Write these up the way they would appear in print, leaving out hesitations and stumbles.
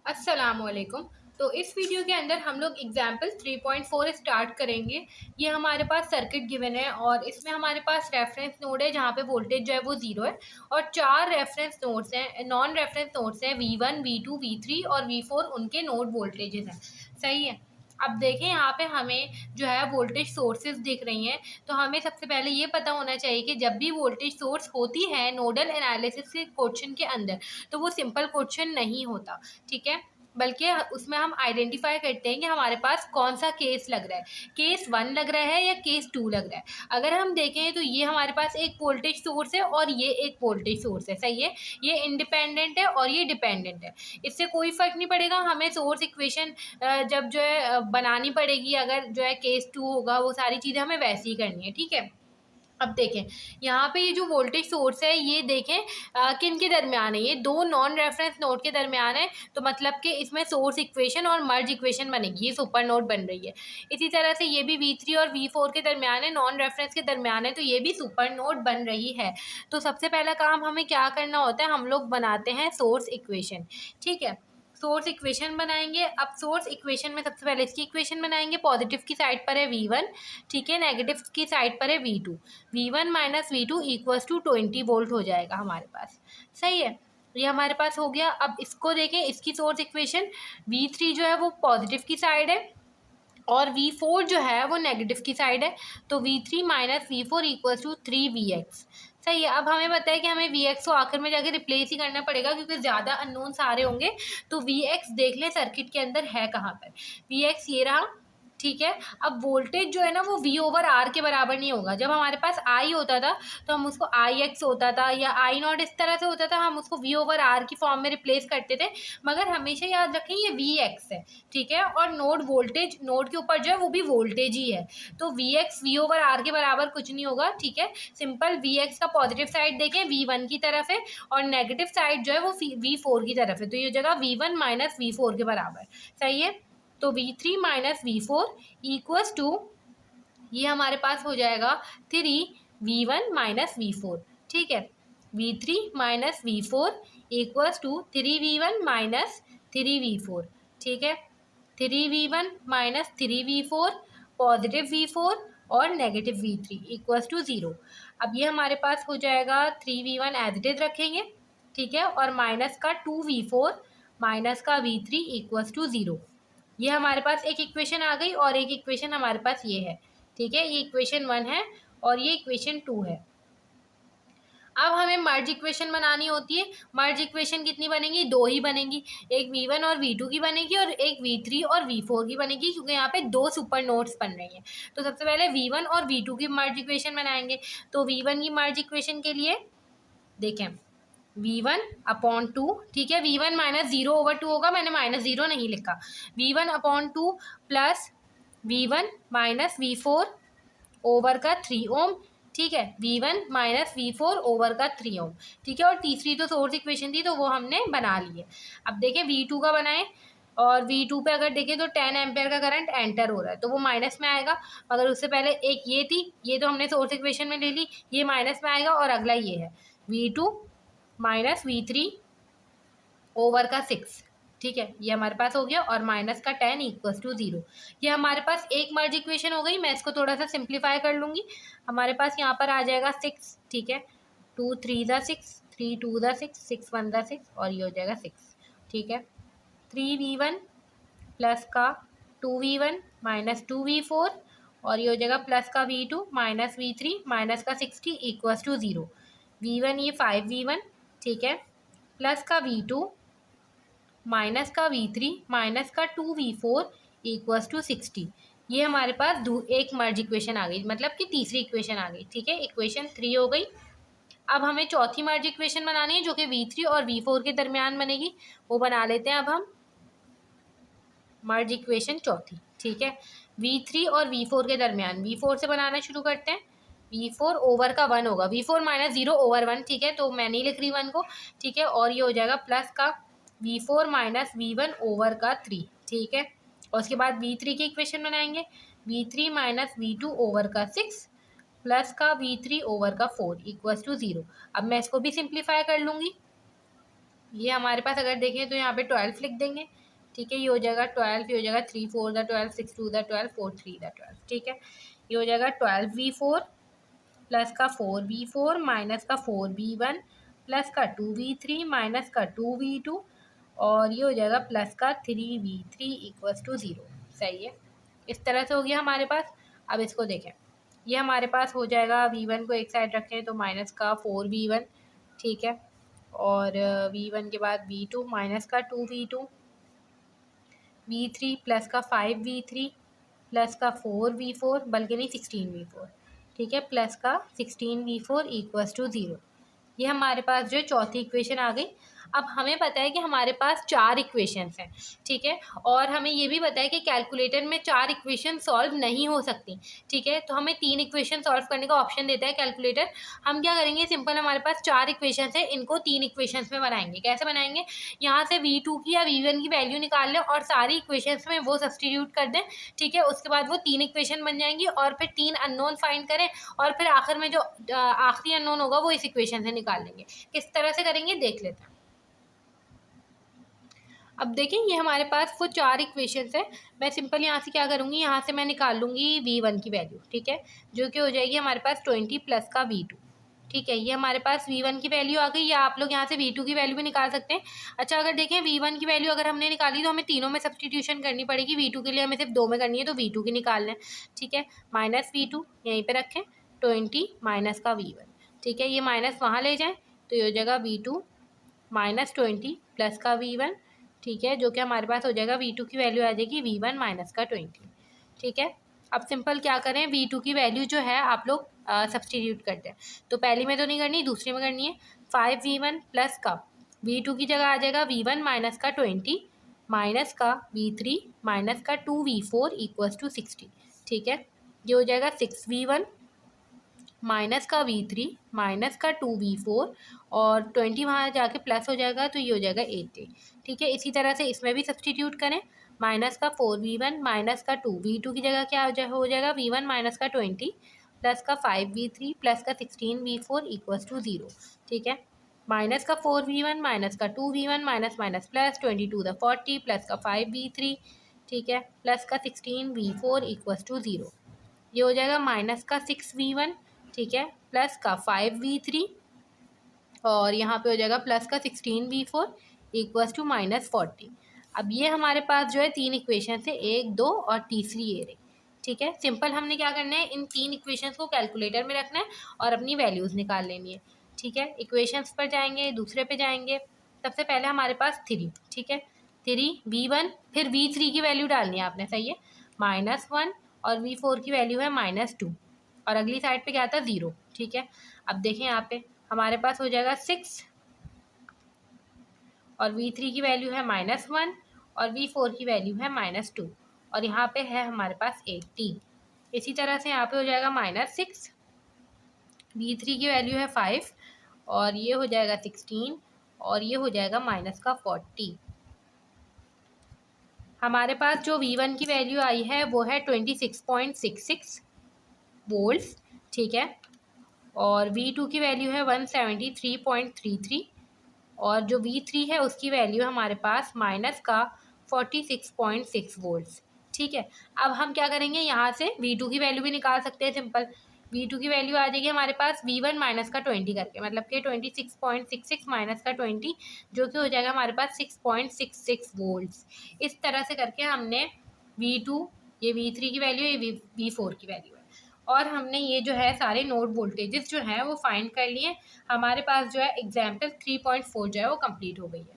अस्सलामुअलैकुम। तो इस वीडियो के अंदर हम लोग एग्जाम्पल 3.4 स्टार्ट करेंगे। ये हमारे पास सर्किट गिवन है और इसमें हमारे पास रेफरेंस नोड है जहाँ पे वोल्टेज जो है वो ज़ीरो है और चार रेफरेंस नोड्स हैं, नॉन रेफरेंस नोड्स हैं V1, V2, V3 और V4, उनके नोड वोल्टेजेस हैं। सही है। अब देखें यहाँ पे हमें जो है वोल्टेज सोर्सेज दिख रही हैं। तो हमें सबसे पहले ये पता होना चाहिए कि जब भी वोल्टेज सोर्स होती है नोडल एनालिसिस के क्वेश्चन के अंदर, तो वो सिंपल क्वेश्चन नहीं होता, ठीक है, बल्कि उसमें हम आइडेंटिफाई करते हैं कि हमारे पास कौन सा केस लग रहा है, केस 1 लग रहा है या केस 2 लग रहा है। अगर हम देखें तो ये हमारे पास एक वोल्टेज सोर्स है और ये एक वोल्टेज सोर्स है। सही है। ये इंडिपेंडेंट है और ये डिपेंडेंट है। इससे कोई फ़र्क नहीं पड़ेगा। हमें सोर्स इक्वेशन जब जो है बनानी पड़ेगी, अगर जो है केस 2 होगा, वो सारी चीज़ें हमें वैसे ही करनी है, ठीक है। अब देखें यहाँ पे ये जो वोल्टेज सोर्स है, ये देखें किन के दरमियान है, ये दो नॉन रेफरेंस नोड के दरमियान है। तो मतलब कि इसमें सोर्स इक्वेशन और मर्ज इक्वेशन बनेगी, ये सुपर नोड बन रही है। इसी तरह से ये भी V3 और V4 के दरमियान है, नॉन रेफरेंस के दरमियान है, तो ये भी सुपर नोड बन रही है। तो सबसे पहला काम हमें क्या करना होता है, हम लोग बनाते हैं सोर्स इक्वेशन, ठीक है। सोर्स इक्वेशन बनाएंगे। अब सोर्स इक्वेशन में सबसे पहले इसकी इक्वेशन बनाएंगे। पॉजिटिव की साइड पर है V1, ठीक है, नेगेटिव की साइड पर है V2। V1 minus V2 equals to 20 volt हो जाएगा हमारे पास। सही है, ये हमारे पास हो गया। अब इसको देखें, इसकी सोर्स इक्वेशन, V3 जो है वो पॉजिटिव की साइड है और V4 जो है वो नेगेटिव की साइड है। तो V3 minus V4 equals to 3Vx। सही है। अब हमें पता है कि हमें Vx को आखिर में जाके रिप्लेस ही करना पड़ेगा क्योंकि ज़्यादा अननोन सारे होंगे। तो Vx देख लें सर्किट के अंदर है कहाँ पर। Vx ये रहा, ठीक है। अब वोल्टेज जो है ना वो V/R के बराबर नहीं होगा। जब हमारे पास I होता था तो हम उसको Ix होता था या I0 इस तरह से होता था, हम उसको V/R की फॉर्म में रिप्लेस करते थे। मगर हमेशा याद रखें ये Vx है, ठीक है। और नोड वोल्टेज, नोड के ऊपर जो है वो भी वोल्टेज ही है। तो Vx V/R के बराबर कुछ नहीं होगा, ठीक है। सिंपल Vx का पॉजिटिव साइड देखें V1 की तरफ है और नेगेटिव साइड जो है वो V4 की तरफ है। तो ये जगह V1 माइनस V4 के बराबर। सही है। तो V3 minus V4 equals to, ये हमारे पास हो जाएगा 3V1 माइनस V4, ठीक है। V3 minus V4 equals to 3V1 minus 3V4, ठीक है। 3V1 minus 3V4, positive V4 और नेगेटिव V3 इक्वल्स टू 0। अब ये हमारे पास हो जाएगा 3V1 एज इट इज रखेंगे, ठीक है, और माइनस का 2V4 माइनस का V3 इक्वल्स टू 0। ये हमारे पास एक इक्वेशन आ गई और एक इक्वेशन हमारे पास ये है, ठीक है। ये इक्वेशन 1 है और ये इक्वेशन 2 है। अब हमें मर्ज इक्वेशन बनानी होती है। मर्ज इक्वेशन कितनी बनेंगी? दो ही बनेंगी। एक V1 और V2 की बनेगी और एक V3 और V4 की बनेगी, क्योंकि यहाँ पे दो सुपर नोड्स बन रही हैं। तो सबसे पहले V1 और V2 की मर्ज इक्वेशन बनाएंगे। तो V1 की मर्ज इक्वेशन के लिए देखें, V1/2, ठीक है। V1 माइनस 0/2 होगा, मैंने माइनस 0 नहीं लिखा। V1/2 plus V1 minus V4 over का 3 ओम, ठीक है। V1 माइनस V4 ओवर का 3 ओम, ठीक है। और तीसरी तो सोर्स इक्वेशन थी तो वो हमने बना ली है। अब देखें V2 का बनाएं और V2 पे अगर देखें तो 10 एम्पेयर का करंट एंटर हो रहा है, तो वो माइनस में आएगा। मगर उससे पहले एक ये थी, ये तो हमने सोर्स इक्वेशन में ले ली, ये माइनस में आएगा। और अगला ये है V2 माइनस V3 ओवर का 6, ठीक है। ये हमारे पास हो गया और माइनस का 10 इक्वल्स टू 0। ये हमारे पास एक मर्ज इक्वेशन हो गई। मैं इसको थोड़ा सा सिंप्लीफाई कर लूँगी। हमारे पास यहाँ पर आ जाएगा 6, ठीक है। 2 3 ज़ा 6, 3 2 ज़ा 6, 6 1 ज़ा 6 और ये हो जाएगा 6, ठीक है। 3V1 प्लस का 2V1 माइनस 2V4 और ये हो जाएगा प्लस का V2 माइनस V3 माइनस का 60 इक्वल्स टू 0। V1 ये 5V1, ठीक है, प्लस का V2 माइनस का V3 माइनस का 2V4 इक्वल्स टू 60। ये हमारे पास एक मर्ज इक्वेशन आ गई, मतलब कि तीसरी इक्वेशन आ गई, ठीक है। इक्वेशन 3 हो गई। अब हमें चौथी मर्ज इक्वेशन बनानी है जो कि V3 और V4 के दरमियान बनेगी। वो बना लेते हैं अब हम मर्ज इक्वेशन चौथी, ठीक है। V3 और V4 के दरमियान, V4 से बनाना शुरू करते हैं। V4 ओवर का 1 होगा, V4 माइनस 0/1, ठीक है। तो मैं नहीं लिख रही 1 को, ठीक है। और ये हो जाएगा प्लस का V4 माइनस V1 ओवर का 3, ठीक है। और उसके बाद V3 की इक्वेशन बनाएंगे। V3 माइनस V2 ओवर का 6 प्लस का V3 ओवर का 4 इक्वल्स टू 0। अब मैं इसको भी सिंप्लीफाई कर लूँगी। ये हमारे पास अगर देखें तो यहाँ पे 12 लिख देंगे, ठीक है। ये हो जाएगा 12, ये हो जाएगा 3 4 द 12, 6 2 द 12, 4 3 द 12, ठीक है। ये हो जाएगा 12v4 प्लस का 4v4 माइनस का 4v1 प्लस का 2v3 माइनस का 2v2 और ये हो जाएगा प्लस का 3v3 इक्वल्स टू 0। सही है, इस तरह से हो गया हमारे पास। अब इसको देखें, ये हमारे पास हो जाएगा v1 को एक साइड रखें तो माइनस का 4v1, ठीक है, और v1 के बाद v2 माइनस का 2v2, v3 प्लस का 5v3 प्लस का 4v4, बल्कि नहीं 16v4, ठीक है, प्लस का 16v4 इक्वल्स टू 0। ये हमारे पास जो है चौथी इक्वेशन आ गई। अब हमें पता है कि हमारे पास 4 इक्वेशंस हैं, ठीक है, और हमें ये भी पता है कि कैलकुलेटर में 4 इक्वेशन सॉल्व नहीं हो सकती, ठीक है। तो हमें 3 इक्वेशन सॉल्व करने का ऑप्शन देता है कैलकुलेटर। हम क्या करेंगे, सिंपल हमारे पास 4 इक्वेशंस है, इनको 3 इक्वेशंस में बनाएंगे। कैसे बनाएंगे, यहाँ से v2 की या v1 की वैल्यू निकाल लें और सारी इक्वेशंस में वो सब्सटीट्यूट कर दें, ठीक है। उसके बाद वो 3 इक्वेशन बन जाएंगी और फिर 3 अननोन फाइंड करें और फिर आखिर में जो आखिरी अननोन होगा वो इस इक्वेशन से निकाल लेंगे। किस तरह से करेंगे देख लेते हैं। अब देखें, ये हमारे पास वो 4 इक्वेशंस है। मैं सिंपल यहाँ से क्या करूँगी, यहाँ से मैं निकाल लूँगी v1 की वैल्यू, ठीक है, जो कि हो जाएगी हमारे पास 20 प्लस का v2, ठीक है। ये हमारे पास v1 की वैल्यू आ गई, या आप लोग यहाँ से v2 की वैल्यू भी निकाल सकते हैं। अच्छा, अगर देखें v1 की वैल्यू अगर हमने निकाली तो हमें तीनों में सब्सटीट्यूशन करनी पड़ेगी। v2 के लिए हमें सिर्फ 2 में करनी है, तो v2 की निकाल लें, ठीक है। माइनस v2 यहीं पर रखें, 20 माइनस का v1, ठीक है। ये माइनस वहाँ ले जाएँ तो ये हो जाएगा v2 माइनस 20 प्लस का v1, ठीक है, जो कि हमारे पास हो जाएगा v2 की वैल्यू आ जाएगी v1 माइनस का 20, ठीक है। अब सिंपल क्या करें, v2 की वैल्यू जो है आप लोग सब्सटीट्यूट करते हैं। तो पहली में तो नहीं करनी, दूसरी में करनी है। 5v1 प्लस का v2 की जगह आ जाएगा v1 माइनस का 20 माइनस का v3 माइनस का 2v4 इक्वल्स टू 60, ठीक है। ये हो जाएगा 6v1 माइनस का v3 माइनस का 2v4 और 20 वहाँ जाके प्लस हो जाएगा तो ये हो जाएगा 80, ठीक है। इसी तरह से इसमें भी सब्सटीट्यूट करें, माइनस का 4v1 माइनस का 2v2 की जगह क्या हो जाएगा v1 माइनस का 20 प्लस का 5v3 प्लस का 16v4 इक्वल्स टू 0, ठीक है। माइनस का 4v1 माइनस का 2v1 minus minus plus 22 the 40 plus का 5v3, ठीक है, प्लस का 16v4 इक्वल्स टू 0। ये हो जाएगा माइनस का 6v1, ठीक है, प्लस का 5v3 और यहाँ पे हो जाएगा प्लस का 16v4 इक्वल्स टू माइनस 40। अब ये हमारे पास जो है 3 इक्वेशन है, 1 2 और तीसरी ये रही, ठीक है। सिंपल हमने क्या करना है, इन 3 इक्वेशंस को कैलकुलेटर में रखना है और अपनी वैल्यूज़ निकाल लेनी है, ठीक है। इक्वेशंस पर जाएंगे, दूसरे पे जाएंगे। सबसे पहले हमारे पास 3, ठीक है, 3v1, फिर v3 की वैल्यू डालनी है आपने, सही है, -1 और v4 की वैल्यू है -2 और अगली साइड पे क्या आता है 0, ठीक है। अब देखें यहाँ पे हमारे पास हो जाएगा 6 और v3 की वैल्यू है -1 और v4 की वैल्यू है -2 और यहाँ पे है हमारे पास 80। इसी तरह से यहाँ पे हो जाएगा -6, v3 की वैल्यू है 5 और ये हो जाएगा 16 और ये हो जाएगा माइनस का 40। हमारे पास जो v1 की वैल्यू आई है वो है 26.66 वोल्ट्स, ठीक है, और v2 की वैल्यू है 173.33 और जो v3 है उसकी वैल्यू है हमारे पास माइनस का 46.6 वोल्ट्स, ठीक है। अब हम क्या करेंगे, यहाँ से v2 की वैल्यू भी निकाल सकते हैं। सिंपल v2 की वैल्यू आ जाएगी हमारे पास v1 माइनस का 20 करके, मतलब कि 26.66 माइनस का 20 जो कि हो जाएगा हमारे पास 6.66 वोल्ट्स। इस तरह से करके हमने v2, ये v3 की वैल्यू, ये v4 की वैल्यू है, और हमने ये जो है सारे नोड वोल्टेजेस जो है वो फाइंड कर लिए। हमारे पास जो है एग्जाम्पल 3.4 जो है वो कंप्लीट हो गई है।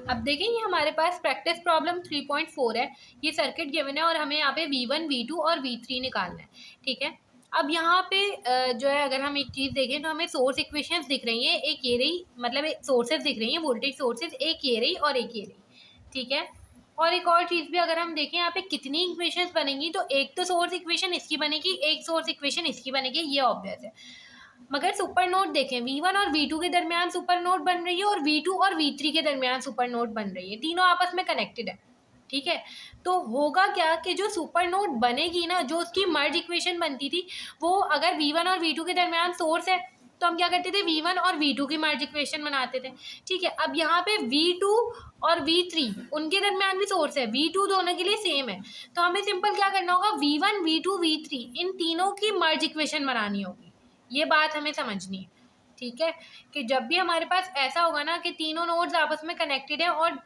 अब देखें, ये हमारे पास प्रैक्टिस प्रॉब्लम 3.4 है। ये सर्किट गिवन है और हमें यहाँ पे v1, v2 और v3 निकालना है, ठीक है। अब यहाँ पे जो है अगर हम एक चीज़ देखें तो हमें सोर्स इक्वेशंस दिख रही हैं, एक ये रही, मतलब एक सोर्सेज दिख रही हैं, वोल्टेज सोर्सेज, एक ये रही और एक ये रही, ठीक है। और एक और चीज़ भी अगर हम देखें यहाँ पे कितनी इक्वेशंस बनेंगी, तो एक तो सोर्स इक्वेशन इसकी बनेगी, एक सोर्स इक्वेशन इसकी बनेगी, ये ऑब्वियस है। मगर सुपर नोड देखें, v1 और v2 के दरमियान सुपर नोड बन रही है और v2 और v3 के दरमियान सुपर नोड बन रही है, तीनों आपस में कनेक्टेड है, ठीक है। तो होगा क्या कि जो सुपर नोड बनेगी ना, जो उसकी मर्ज इक्वेशन बनती थी, वो अगर v1 और v2 के दरमियान सोर्स है तो हम क्या करते थे, V1 और V2 की मर्ज इक्वेशन बनाते थे। ठीक है, अब यहाँ पे V2 और V3 उनके दरमियान भी सोर्स है, V2 दोनों के लिए सेम है, तो हमें सिंपल क्या करना होगा, V1 V2 V3 इन तीनों की मर्ज इक्वेशन बनानी होगी। ये बात हमें समझनी है। ठीक है, कि जब भी हमारे पास ऐसा होगा ना कि तीनों नोड्स आपस में कनेक्टेड है और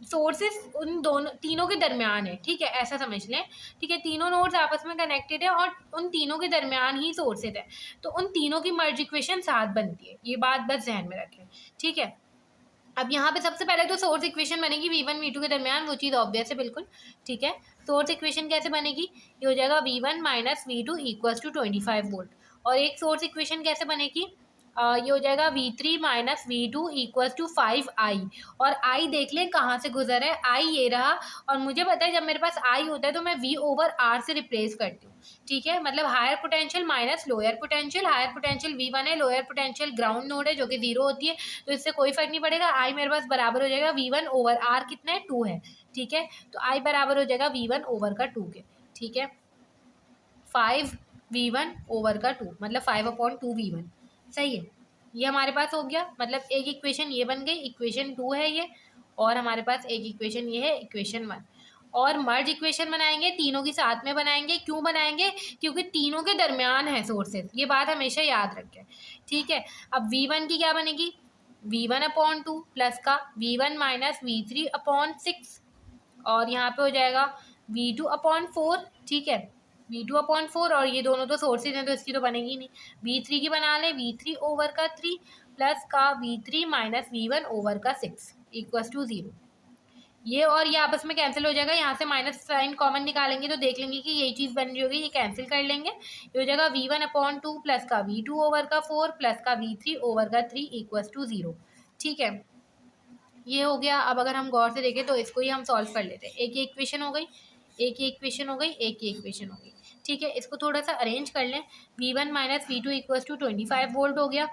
सोर्सेस उन दोनों तीनों के दरमियान है, ठीक है, ऐसा समझ लें। ठीक है, तीनों नोड्स आपस में कनेक्टेड है और उन तीनों के दरमियान ही सोर्सेस है, तो उन तीनों की मर्ज इक्वेशन साथ बनती है। ये बात बस जहन में रखें। ठीक है, अब यहाँ पे सबसे पहले तो सोर्स इक्वेशन बनेगी V1 V2 के दरमियान, वो चीज़ ऑब्वियस है बिल्कुल। ठीक है, सोर्स इक्वेशन कैसे बनेगी, ये हो जाएगा V1 minus V2 equals to 25 volt. और एक सोर्स इक्वेशन कैसे बनेगी, ये हो जाएगा V3 minus V2 equals to 5I। और I देख लें कहाँ से गुजर है, I ये रहा, और मुझे पता है जब मेरे पास I होता है तो मैं V ओवर R से रिप्लेस करती हूँ। ठीक है, मतलब higher potential minus lower potential, higher potential V1 है, लोअर पोटेंशियल ग्राउंड नोड है जो कि 0 होती है, तो इससे कोई फर्क नहीं पड़ेगा। I मेरे पास बराबर हो जाएगा V1 ओवर R, कितना है, 2 है। ठीक है, तो I बराबर हो जाएगा V1 ओवर का 2 के। ठीक है, 5V1 ओवर का 2 मतलब 5/2V1। सही है, ये हमारे पास हो गया, मतलब एक इक्वेशन ये बन गई, इक्वेशन 2 है ये, और हमारे पास एक इक्वेशन ये है, इक्वेशन 1। और मर्ज इक्वेशन बनाएंगे, तीनों की साथ में बनाएंगे। क्यों बनाएंगे, क्योंकि तीनों के दरमियान है सोर्सेज, ये बात हमेशा याद रखें। ठीक है, अब V1 की क्या बनेगी, V1/2 प्लस का V1 माइनस V3/6, और यहाँ पे हो जाएगा V2/4। ठीक है, V2/4, और ये दोनों तो सोर्सेज हैं तो इसकी तो बनेगी नहीं। V3 की बना लें, V3 ओवर का 3 प्लस का V3 माइनस V1 ओवर का 6 इक्वल्स टू 0। ये और ये आपस में कैंसिल हो जाएगा, यहाँ से माइनस साइन कॉमन निकालेंगे तो देख लेंगे कि यही चीज़ बन रही होगी, ये कैंसिल कर लेंगे। ये हो जाएगा V1/2 प्लस का V2 ओवर का 4 प्लस का V3 ओवर का 3 इक्वल्स टू 0। ठीक है, ये हो गया। अब अगर हम गौर से देखें तो इसको ही हम सॉल्व कर लेते हैं। एक ये इक्वेशन हो गई, एक ये इक्वेशन हो गई, एक ये इक्वेशन हो गई। ठीक है, इसको थोड़ा सा अरेंज कर लें। V1 minus V2 equals to 25 volt हो गया।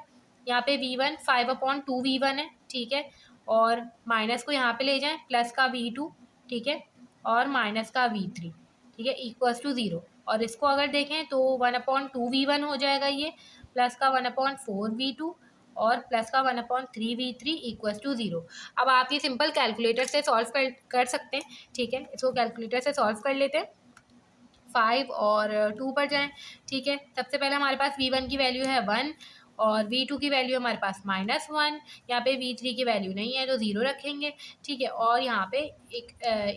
यहाँ पे V1 5/2V1 है। ठीक है, और माइनस को यहाँ पे ले जाएं, प्लस का V2, ठीक है, और माइनस का V3, ठीक है, इक्वल्स टू 0। और इसको अगर देखें तो 1/2V1 हो जाएगा ये, प्लस का 1/4V2 और प्लस का 1/3V3 इक्वल्स टू 0। अब आप ये सिंपल कैलकुलेटर से सॉल्व कर सकते हैं। ठीक है, इसको कैलकुलेटर से सॉल्व कर लेते हैं। 5 और 2 पर जाएं। ठीक है, सबसे पहले हमारे पास V1 की वैल्यू है 1 और V2 की वैल्यू हमारे पास -1। यहाँ पे V3 की वैल्यू नहीं है तो 0 रखेंगे। ठीक है, और यहाँ पे एक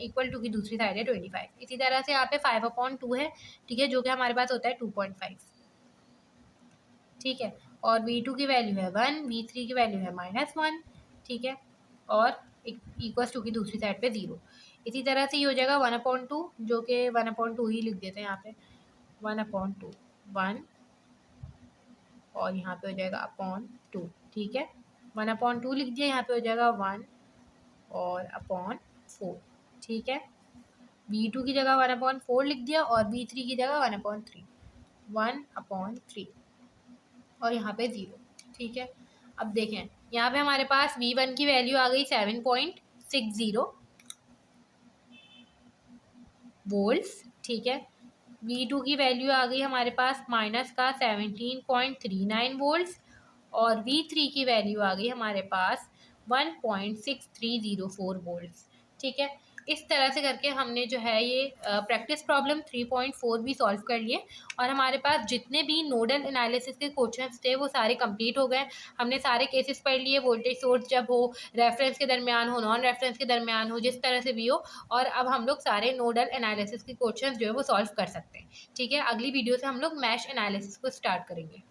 इक्वल टू की दूसरी साइड है 25। इसी तरह से यहाँ पे 5/2 है। ठीक है, जो कि हमारे पास होता है 2.5। ठीक है, और V2 की वैल्यू है 1, V3 की वैल्यू है -1। ठीक है, और इक्वल्स टू की दूसरी साइड पे 0। इसी तरह से ये हो जाएगा 1/2, जो कि 1/2 ही लिख देते हैं यहाँ पे, 1/2 1, और यहाँ पे हो जाएगा अपॉन 2। ठीक है, 1/2 लिख दिया, यहाँ पे हो जाएगा 1 और अपॉन 4। ठीक है, V2 की जगह 1/4 लिख दिया और V3 की जगह 1/3, 1/3, और यहाँ पे 0। ठीक है, अब देखें यहाँ पे हमारे पास V1 की वैल्यू आ गई 7.60 वोल्ट्स। ठीक है, V2 की वैल्यू आ गई हमारे पास माइनस का 17.39 वोल्ट्स, और V3 की वैल्यू आ गई हमारे पास 1.6304 वोल्ट्स। ठीक है, इस तरह से करके हमने जो है ये प्रैक्टिस प्रॉब्लम 3.4 भी सॉल्व कर लिए, और हमारे पास जितने भी नोडल एनालिसिस के क्वेश्चंस थे वो सारे कंप्लीट हो गए। हमने सारे केसेस पढ़ लिए, वोल्टेज सोर्स जब हो, रेफरेंस के दरमियान हो, नॉन रेफरेंस के दरमियान हो, जिस तरह से भी हो, और अब हम लोग सारे नोडल एनालिसिस के क्वेश्चंस जो है वो सॉल्व कर सकते हैं। ठीक है, अगली वीडियो से हम लोग मैश एनालिसिस को स्टार्ट करेंगे।